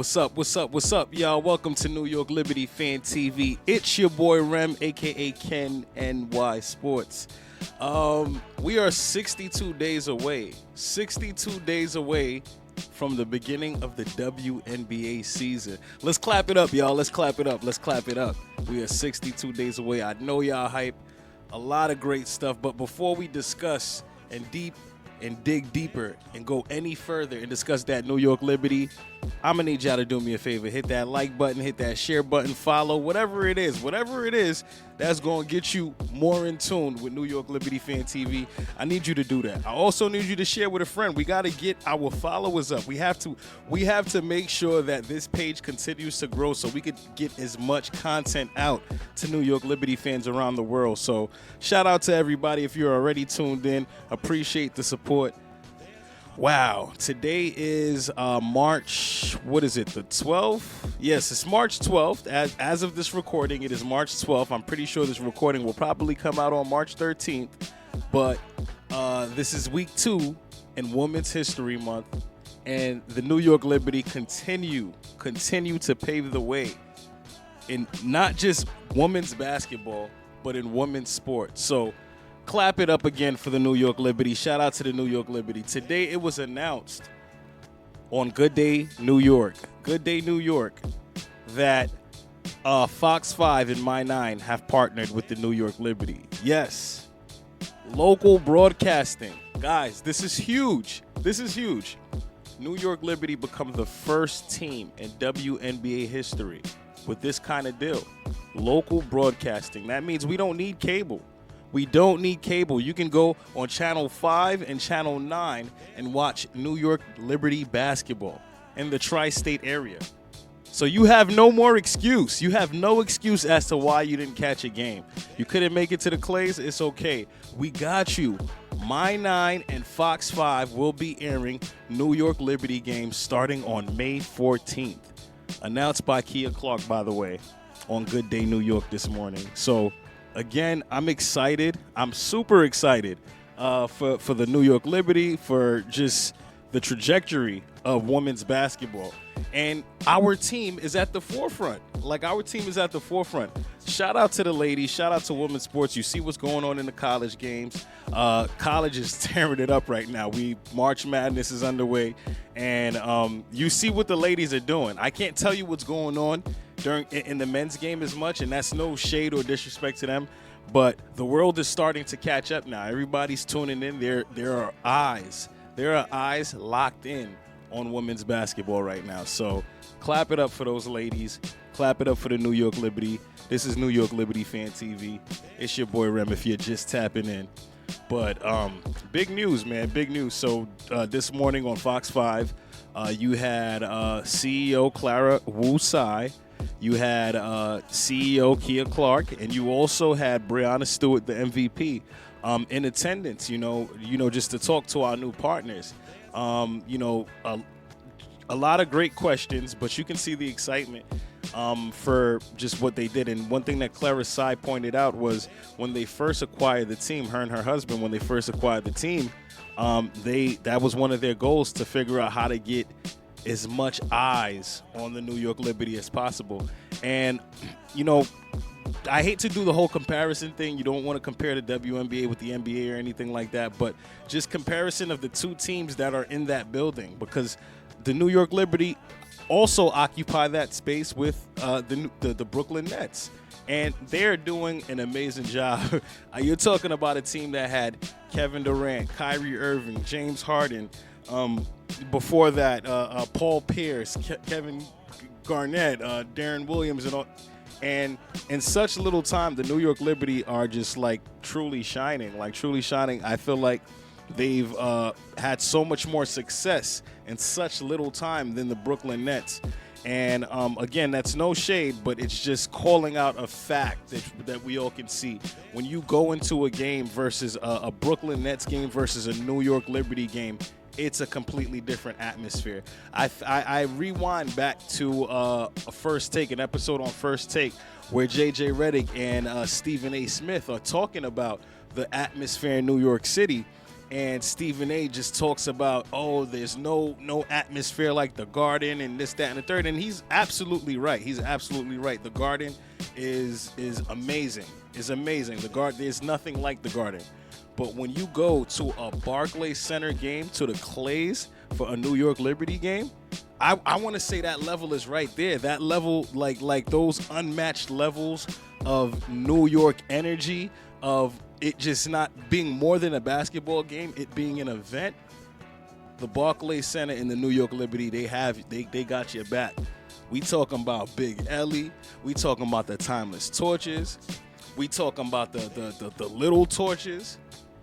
What's up? What's up? What's up, y'all? Welcome to New York Liberty Fan TV. It's your boy Rem, aka Ken NY Sports. We are 62 days away. 62 days away from the beginning of the WNBA season. Let's clap it up, y'all. Let's clap it up. Let's clap it up. We are 62 days away. I know y'all hype. A lot of great stuff. But before we discuss and dig deeper and go any further and discuss that New York Liberty, I'm going to need y'all to do me a favor. Hit that like button, hit that share button, follow, whatever it is that's going to get you more in tune with New York Liberty Fan TV. I need you to do that. I also need you to share with a friend. We got to get our followers up. We have to make sure that this page continues to grow so we could get as much content out to New York Liberty fans around the world. So shout out to everybody if you're already tuned in. Appreciate the support. Wow, today is March, what is it, the 12th? Yes, it's March 12th. As of this recording, it is March 12th. I'm pretty sure this recording will probably come out on March 13th, but this is week 2 in Women's History Month, and the New York Liberty continue to pave the way in not just women's basketball, but in women's sports. So clap it up again for the New York Liberty. Shout out to the New York Liberty. Today it was announced on Good Day New York, that Fox 5 and My 9 have partnered with the New York Liberty. Yes, local broadcasting. Guys, this is huge. New York Liberty become the first team in WNBA history with this kind of deal. Local broadcasting. That means we don't need cable. You can go on Channel 5 and Channel 9 and watch New York Liberty basketball in the tri-state area. So you have no more excuse. You have no excuse as to why you didn't catch a game. You couldn't make it to the Clays? It's okay. We got you. My 9 and Fox 5 will be airing New York Liberty games starting on May 14th. Announced by Kia Clark, by the way, on Good Day New York this morning. So again, I'm excited. I'm super excited for the New York Liberty, for just the trajectory of women's basketball. And our team is at the forefront. Shout out to the ladies. Shout out to women's sports. You see what's going on in the college games. College is tearing it up right now. March Madness is underway. And you see what the ladies are doing. I can't tell you what's going on in the men's game as much, and that's no shade or disrespect to them, but the world is starting to catch up now. Everybody's tuning in. There are eyes locked in on women's basketball right now. So clap it up for those ladies. Clap it up for the New York Liberty. This is New York Liberty Fan TV. It's your boy Rem if you're just tapping in. But big news, man, big news. So this morning on Fox 5, you had CEO Clara Wu-Tsai. You had CEO Kia Clark, and you also had Breanna Stewart, the MVP, in attendance. Just to talk to our new partners. A lot of great questions, but you can see the excitement for just what they did. And one thing that Clara Tsai pointed out was when they first acquired the team, her and her husband, when they first acquired the team, that was one of their goals, to figure out how to get as much eyes on the New York Liberty as possible. And, I hate to do the whole comparison thing. You don't want to compare the WNBA with the NBA or anything like that, but just comparison of the two teams that are in that building, because the New York Liberty also occupy that space with the Brooklyn Nets. And they're doing an amazing job. You're talking about a team that had Kevin Durant, Kyrie Irving, James Harden, before that, Paul Pierce, Kevin Garnett, Darren Williams, and all. And in such little time, the New York Liberty are just truly shining. I feel like they've had so much more success in such little time than the Brooklyn Nets. And again, that's no shade, but it's just calling out a fact that we all can see. When you go into a game versus a Brooklyn Nets game versus a New York Liberty game, it's a completely different atmosphere. I rewind back to an episode on First Take, where J.J. Redick and Stephen A. Smith are talking about the atmosphere in New York City. and Stephen A just talks about, oh, there's no atmosphere like the Garden and this, that, and the third. And he's absolutely right. He's absolutely right. The Garden is amazing. It's amazing. The Garden, there's nothing like the Garden. But when you go to a Barclays Center game, to the Clays for a New York Liberty game, I want to say that level is right there. That level, like those unmatched levels of New York energy, of it just not being more than a basketball game, it being an event. The Barclays Center and the New York Liberty, they got your back. We talking about Big Ellie. We talking about the Timeless Torches. We talking about the Little Torches.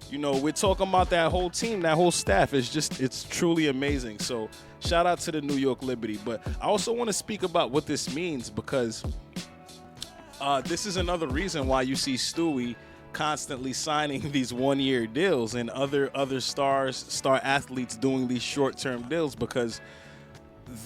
You know, we're talking about that whole team, that whole staff. It's truly amazing. So shout out to the New York Liberty. But I also want to speak about what this means, because this is another reason why you see Stewie constantly signing these one-year deals and other star athletes doing these short-term deals, because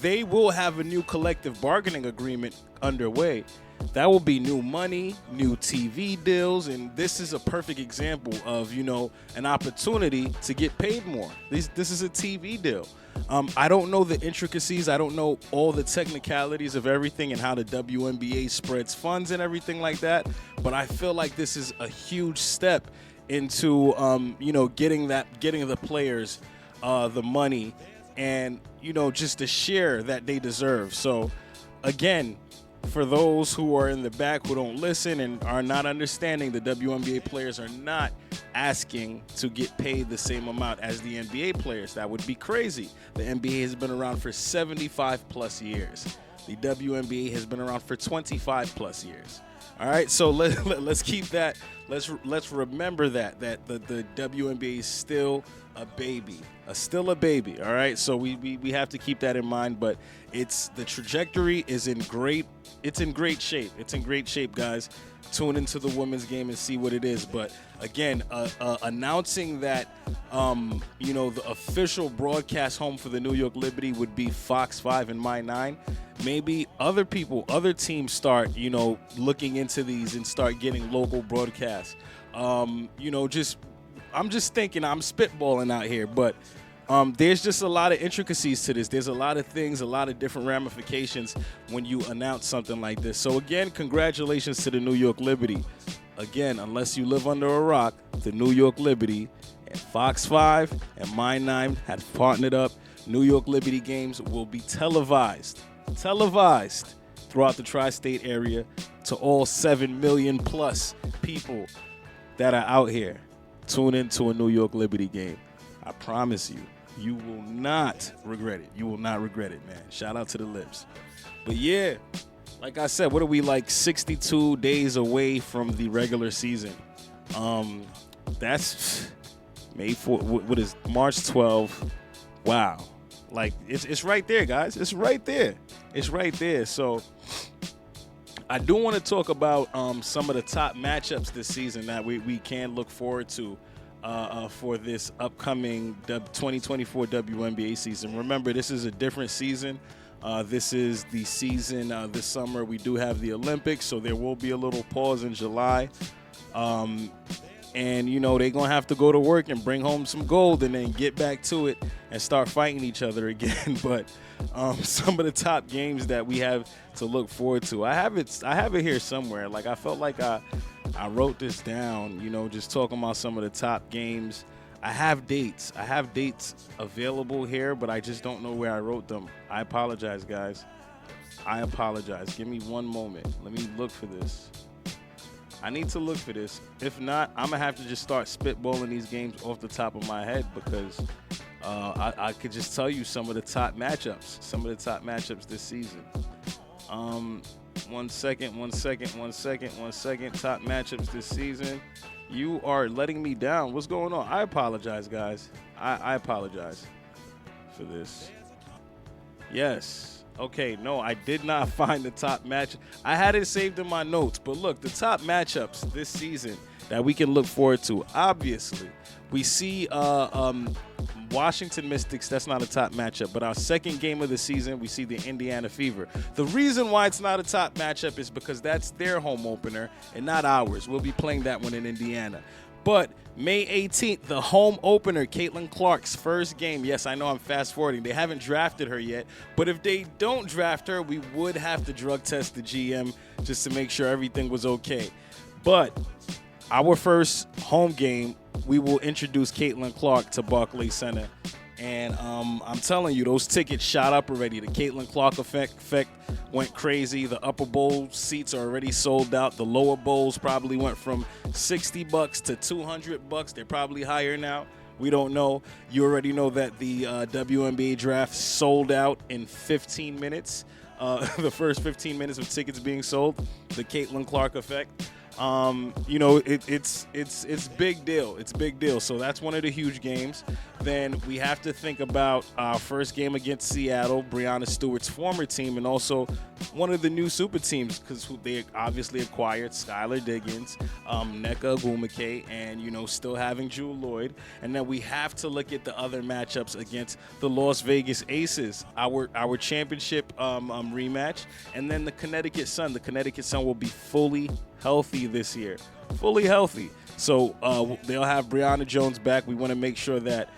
they will have a new collective bargaining agreement underway. That will be new money, new TV deals, and this is a perfect example of, you know, an opportunity to get paid more. This is a TV deal. I don't know the intricacies. I don't know all the technicalities of everything and how the WNBA spreads funds and everything like that, but I feel like this is a huge step into, you know, getting the players the money and, you know, just the share that they deserve. So, again, for those who are in the back who don't listen and are not understanding, the WNBA players are not asking to get paid the same amount as the NBA players. That would be crazy. The NBA has been around for 75 plus years. The WNBA has been around for 25 plus years. All right, so let's keep that. Let's remember that the WNBA is still a baby, still a baby. All right, so we have to keep that in mind. But the trajectory is in great. It's in great shape. It's in great shape, guys. Tune into the women's game and see what it is. But again, announcing that you know, the official broadcast home for the New York Liberty would be Fox 5 and My 9. Maybe other teams start, you know, looking into these and start getting local broadcasts. You know, I'm just thinking, I'm spitballing out here, but there's just a lot of intricacies to this. There's a lot of things, a lot of different ramifications when you announce something like this. So again, congratulations to the New York Liberty. Again, unless you live under a rock, the New York Liberty and Fox 5 and My 9 have partnered up. New York Liberty games will be televised throughout the tri-state area to all 7 million plus people that are out here. Tune into a New York Liberty game. I promise you, you will not regret it. You will not regret it, man. Shout out to the Libs. But yeah, like I said, what are we, like 62 days away from the regular season? That's May 4. What is March 12th? Wow. Like, it's right there, guys. It's right there. It's right there. So I do want to talk about some of the top matchups this season that we can look forward to for this upcoming 2024 WNBA season. Remember, this is a different season. This is the season this summer. We do have the Olympics, so there will be a little pause in July. And, you know, they're going to have to go to work and bring home some gold and then get back to it and start fighting each other again. But some of the top games that we have to look forward to, I have it here somewhere. Like, I felt like I wrote this down, you know, just talking about some of the top games. I have dates available here, but I just don't know where I wrote them. I apologize, guys. I apologize. Give me one moment. Let me look for this. I need to look for this. If not, I'm going to have to just start spitballing these games off the top of my head, because I could just tell you some of the top matchups this season. One second. Top matchups this season. You are letting me down. What's going on? I apologize, guys. I apologize for this. Yes. Okay, no, I did not find the top match. I had it saved in my notes, but look, the top matchups this season that we can look forward to. Obviously, we see Washington Mystics. That's not a top matchup, but our second game of the season, we see the Indiana Fever. The reason why it's not a top matchup is because that's their home opener and not ours. We'll be playing that one in Indiana. But May 18th, the home opener, Caitlin Clark's first game. Yes, I know I'm fast forwarding. They haven't drafted her yet. But if they don't draft her, we would have to drug test the GM just to make sure everything was okay. But our first home game, we will introduce Caitlin Clark to Barclays Center. And I'm telling you, those tickets shot up already. The Caitlin Clark effect went crazy. The upper bowl seats are already sold out. The lower bowls probably went from $60 to $200. They're probably higher now. We don't know. You already know that the WNBA draft sold out in 15 minutes. The first 15 minutes of tickets being sold. The Caitlin Clark effect. It's big deal. It's big deal. So that's one of the huge games. Then we have to think about our first game against Seattle, Breanna Stewart's former team, and also one of the new super teams because they obviously acquired Skylar Diggins, Nneka Ogwumike, and, still having Jewel Lloyd. And then we have to look at the other matchups against the Las Vegas Aces, our championship rematch, and then the Connecticut Sun. The Connecticut Sun will be fully healthy this year, fully healthy. So they'll have Brianna Jones back. We want to make sure that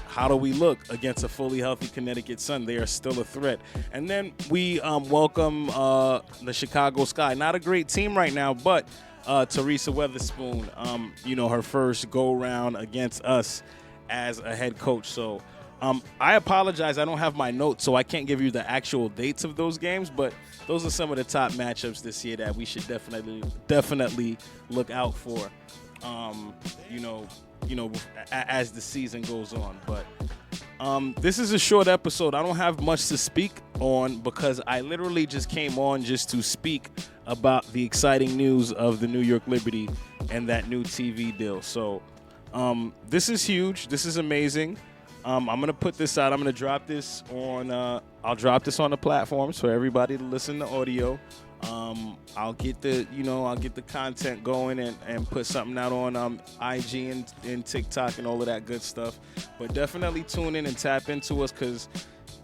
how do we look against a fully healthy Connecticut Sun? They are still a threat. And then we welcome the Chicago Sky. Not a great team right now, but Teresa Weatherspoon, her first go-round against us as a head coach. So I apologize. I don't have my notes, so I can't give you the actual dates of those games, but those are some of the top matchups this year that we should definitely look out for, as the season goes on. But this is a short episode. I don't have much to speak on because I literally just came on just to speak about the exciting news of the New York Liberty and that new TV deal. So this is huge. This is amazing. I'm going to put this out. I'm going to drop this on I'll drop this on the platforms for everybody to listen to audio. I'll get the content going and put something out on IG and TikTok and all of that good stuff. But definitely tune in and tap into us because,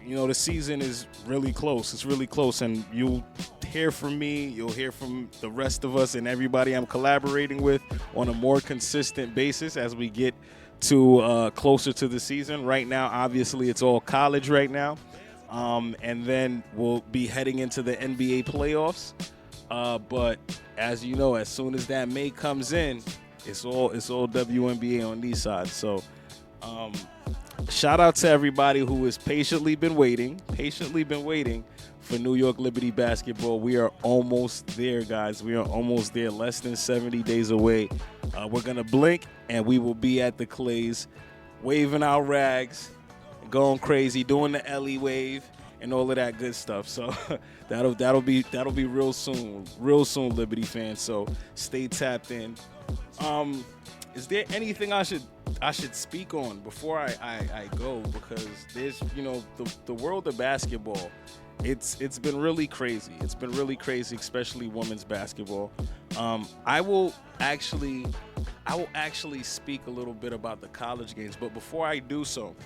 the season is really close. It's really close, and you'll hear from me. You'll hear from the rest of us and everybody I'm collaborating with on a more consistent basis as we get to closer to the season. Right now, obviously, it's all college right now. And then we'll be heading into the NBA playoffs. But as you know, as soon as that May comes in, it's all WNBA on these sides. So shout out to everybody who has patiently been waiting for New York Liberty basketball. We are almost there, guys. We are almost there, less than 70 days away. We're going to blink, and we will be at the Clays, waving our rags, going crazy, doing the Ellie wave, and all of that good stuff. So that'll be real soon, Liberty fans. So stay tapped in. Is there anything I should speak on before I go? Because there's the world of basketball. It's been really crazy. It's been really crazy, especially women's basketball. I will actually speak a little bit about the college games, but before I do so,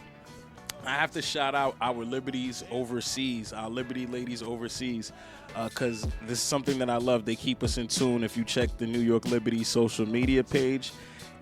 I have to shout out our Liberties overseas, our Liberty ladies overseas, because this is something that I love. They keep us in tune. If you check the New York Liberty social media page,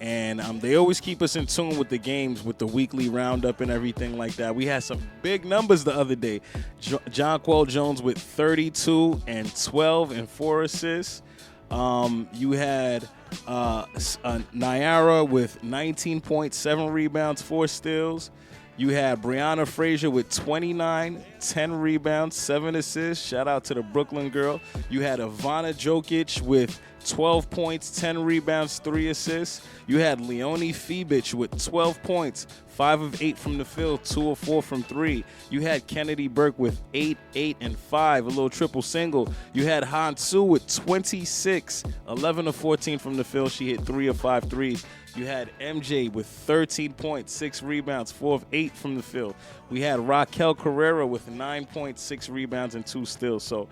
and they always keep us in tune with the games, with the weekly roundup and everything like that. We had some big numbers the other day. Jonquel Jones with 32 and 12 and 4 assists. You had Nyara with 19 points, 7 rebounds, 4 steals. You had Brianna Frazier with 29, 10 rebounds, 7 assists. Shout out to the Brooklyn girl. You had Ivana Jokic with 12 points, 10 rebounds, 3 assists. You had Leonie Fibic with 12 points, 5 of 8 from the field, 2 of 4 from 3. You had Kennedy Burke with 8, 8, and 5, a little triple single. You had Han Su with 26, 11 of 14 from the field. She hit 3 of 5 threes. You had MJ with 13 points, 6 rebounds, 4 of 8 from the field. We had Raquel Carrera with 9 points, 6 rebounds, and 2 steals. So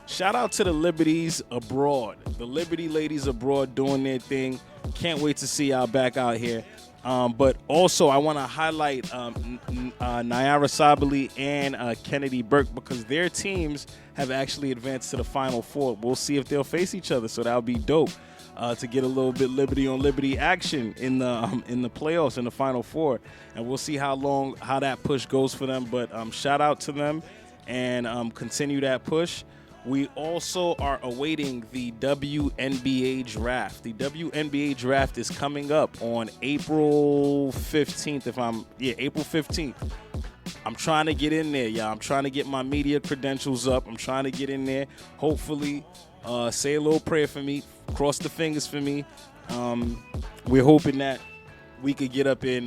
shout out to the Liberties abroad. The Liberty ladies abroad doing their thing. Can't wait to see y'all back out here. But also, I want to highlight Nyara Sabali and Kennedy Burke because their teams have actually advanced to the Final Four. We'll see if they'll face each other, so that'll be dope. to get a little bit liberty on liberty action in the playoffs in the Final Four, and we'll see how that push goes for them. But shout out to them, and continue that push. We also are awaiting the WNBA draft. The WNBA draft is coming up on April 15th. April 15th. I'm trying to get in there, y'all. I'm trying to get my media credentials up. I'm trying to get in there. Hopefully, say a little prayer for me. Cross the fingers for me. We're hoping that we could get up in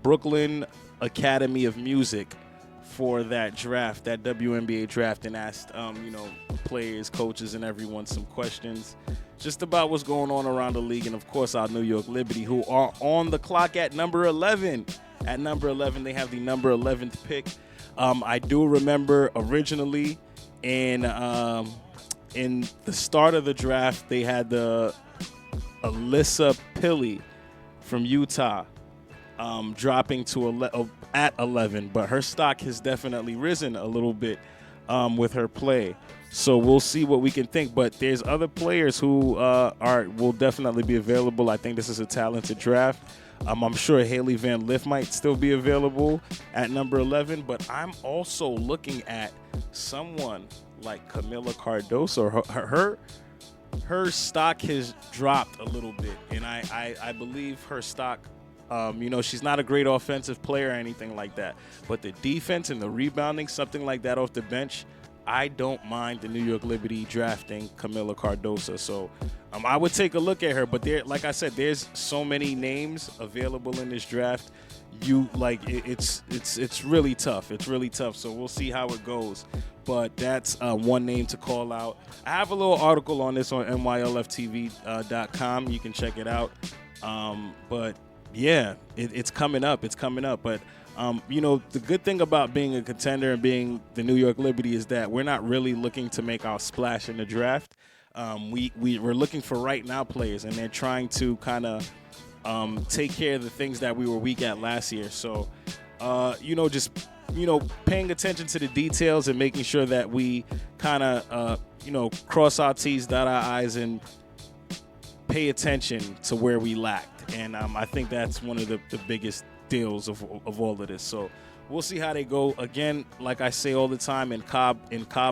Brooklyn Academy of Music for that draft, that WNBA draft, and asked, players, coaches, and everyone some questions just about what's going on around the league. And, of course, our New York Liberty, who are on the clock at number 11. At number 11, they have the number 11th pick. I do remember originally in the start of the draft, they had the Alyssa Pilley from Utah dropping to at 11, but her stock has definitely risen a little bit with her play. So we'll see what we can think. But there's other players who will definitely be available. I think this is a talented draft. I'm sure Haley Van Lith might still be available at number 11, but I'm also looking at someone like Camila Cardoso. Her stock has dropped a little bit, and I believe her stock, she's not a great offensive player or anything like that, but the defense and the rebounding, something like that off the bench, I don't mind the New York Liberty drafting Camila Cardoso. So I would take a look at her, but like I said, there's so many names available in this draft. It's really tough. It's really tough. So we'll see how it goes. But that's one name to call out. I have a little article on this on NYLFTV.com. You can check it out. But yeah, it's coming up. It's coming up. But the good thing about being a contender and being the New York Liberty is that we're not really looking to make our splash in the draft. We're looking for right now players, and they're trying to kind of take care of the things that we were weak at last year. So, just paying attention to the details and making sure that we kind of cross our T's, dot our I's, and pay attention to where we lacked. And I think that's one of the biggest deals of all of this. So we'll see how they go. Again, like I say all the time, in Cobb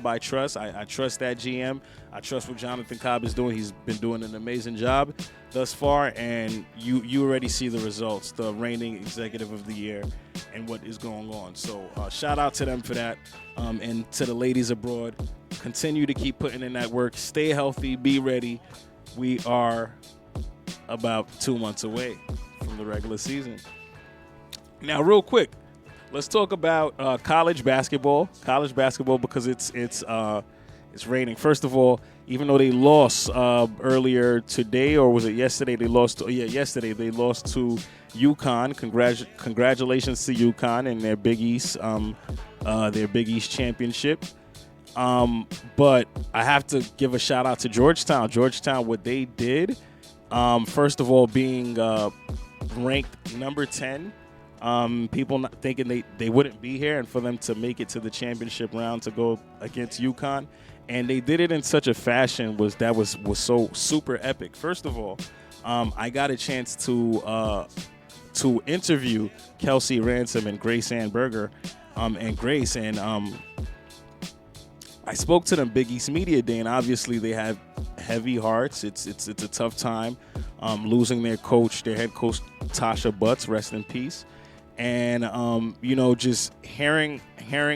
I trust. I trust that GM. I trust what Jonathan Cobb is doing. He's been doing an amazing job thus far, and you already see the results, the reigning executive of the year and what is going on. So shout out to them for that, and to the ladies abroad. Continue to keep putting in that work. Stay healthy. Be ready. We are about 2 months away from the regular season. Now, real quick, let's talk about college basketball. College basketball, because it's raining. First of all, even though they lost earlier today, or was it yesterday? Yesterday they lost to UConn. Congratulations to UConn and their Big East championship. But I have to give a shout out to Georgetown. Georgetown, what they did. First of all, being ranked number 10. People not thinking they wouldn't be here, and for them to make it to the championship round to go against UConn, and they did it in such a fashion was so super epic. First of all, I got a chance to interview Kelsey Ransom and Grace Ann Berger, and Grace, and I spoke to them Big East Media Day, and obviously they have heavy hearts. It's a tough time, losing their head coach Tasha Butts, rest in peace. And just hearing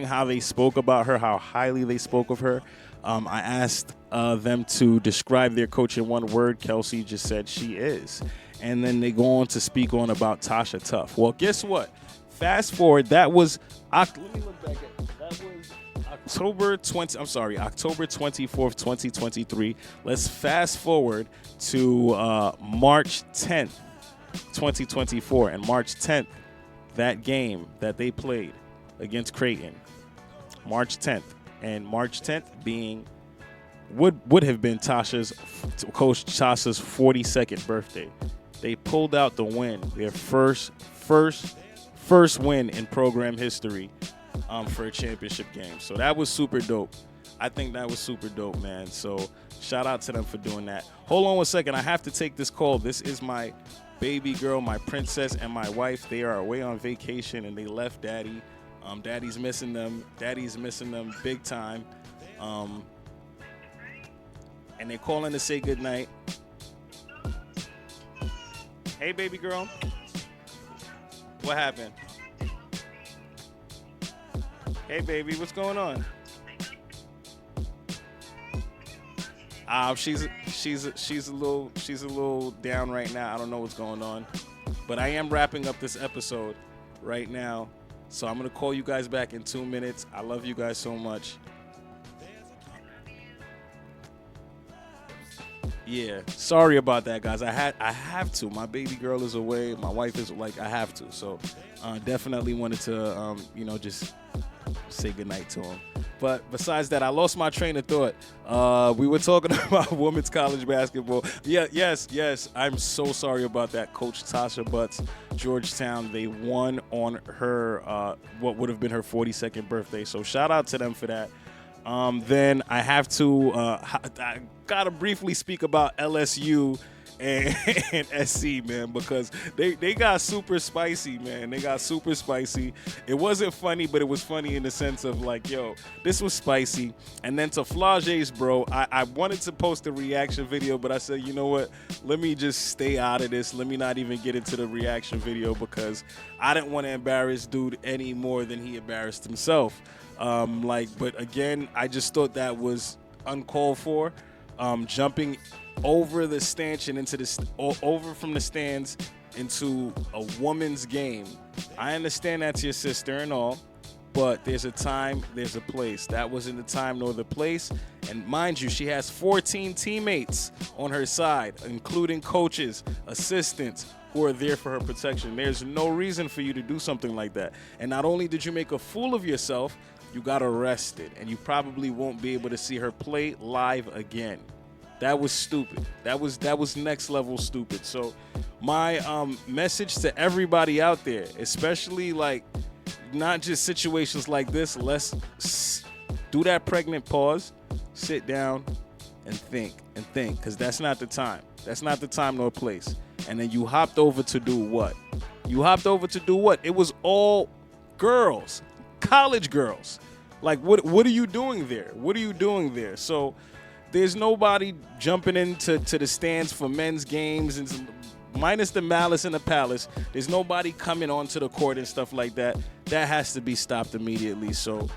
how they spoke about her, how highly they spoke of her. I asked them to describe their coach in one word. Kelsey just said she is. And then they go on to speak on about Tasha Tuff. Well, guess what? Fast forward, that was let me look back at it. That was October 24th, 2023. Let's fast forward to March 10th, 2024. And March 10th, that game that they played against Creighton, March 10th, and March 10th being would have been Coach Tasha's 42nd birthday. They pulled out the win, their first win in program history for a championship game. So that was super dope. I think that was super dope, man. So Shout out to them for doing that. Hold on 1 second. I have to take this call. This is my baby girl, my princess, and my wife. They are away on vacation, and they left daddy. Daddy's missing them. Daddy's missing them big time. And they're calling to say goodnight. Hey, baby girl. What happened? Hey, baby, what's going on? She's a little down right now. I don't know what's going on, but I am wrapping up this episode right now, so I'm gonna call you guys back in 2 minutes. I love you guys so much. Yeah, sorry about that, guys. I have to. My baby girl is away. My wife is like, I have to. So, definitely wanted to, just say goodnight to him. But besides that, I lost my train of thought. We were talking about women's college basketball. Yes. I'm so sorry about that. Coach Tasha Butts, Georgetown, they won on her, what would have been her 42nd birthday. So shout out to them for that. Then I have to, I gotta briefly speak about LSU and SC, man, because they got super spicy, man. They got super spicy. It wasn't funny, but it was funny in the sense of like, yo, this was spicy. And then to Flage's, bro, I wanted to post a reaction video, but I said, you know what? Let me just stay out of this. Let me not even get into the reaction video because I didn't want to embarrass dude any more than he embarrassed himself. But again, I just thought that was uncalled for. Jumping over the stanchion into over from the stands into a woman's game. I understand that's your sister and all, but there's a time, there's a place. That wasn't the time nor the place. And mind you, she has 14 teammates on her side, including coaches, assistants, who are there for her protection. There's no reason for you to do something like that. And not only did you make a fool of yourself, you got arrested, and you probably won't be able to see her play live again. That was stupid. That was next level stupid. So my message to everybody out there, especially like not just situations like this, let's do that pregnant pause, sit down and think, because that's not the time. That's not the time nor place. And then you hopped over to do what? It was all girls, college girls. Like, what are you doing there? So there's nobody jumping into the stands for men's games, and minus the malice in the palace. There's nobody coming onto the court and stuff like that. That has to be stopped immediately. So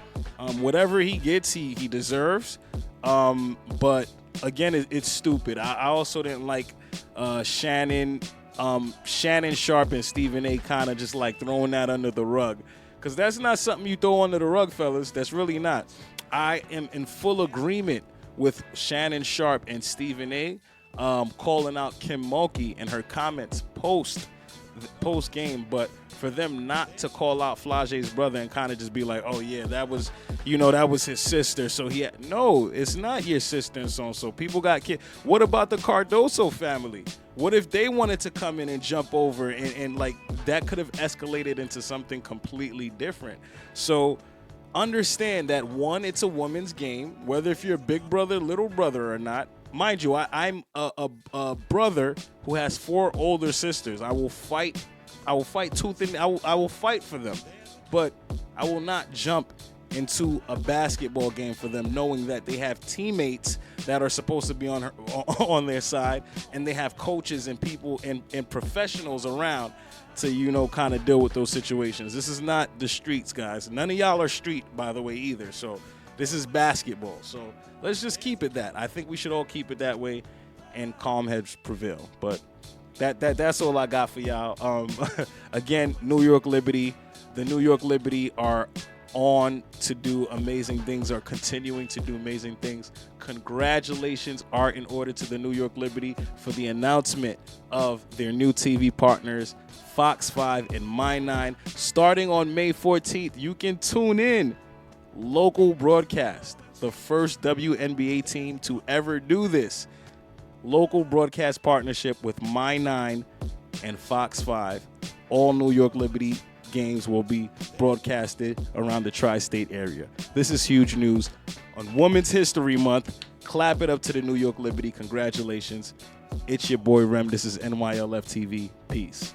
whatever he gets, he deserves. But again, it's stupid. I also didn't like Shannon Sharp and Stephen A. kind of just like throwing that under the rug. Because that's not something you throw under the rug, fellas. That's really not. I am in full agreement with Shannon Sharp and Stephen A. Calling out Kim Mulkey and her comments post game, but for them not to call out Flage's brother and kind of just be like, oh yeah, that was his sister. So no, it's not your sister and so people got kids. What about the Cardoso family? What if they wanted to come in and jump over and like that could have escalated into something completely different? So understand that one, it's a woman's game, whether if you're big brother, little brother or not. Mind you, I'm a brother who has 4 older sisters. I will fight tooth and I will fight for them, but I will not jump into a basketball game for them, knowing that they have teammates that are supposed to be on their side, and they have coaches and people and professionals around to kind of deal with those situations. This is not the streets, guys. None of y'all are street, by the way, either. So this is basketball. So let's just keep it that. I think we should all keep it that way, and calm heads prevail. But that's all I got for y'all. Again, New York Liberty. The New York Liberty are on to do amazing things, are continuing to do amazing things. Congratulations are in order to the New York Liberty for the announcement of their new TV partners, Fox 5 and My 9. Starting on May 14th, you can tune in local broadcast, the first WNBA team to ever do this. Local broadcast partnership with My 9 and Fox 5. All New York Liberty games will be broadcasted around the tri-state area. This is huge news on Women's History Month. Clap it up to the New York Liberty. Congratulations. It's your boy Rem. This is NYLF TV. Peace.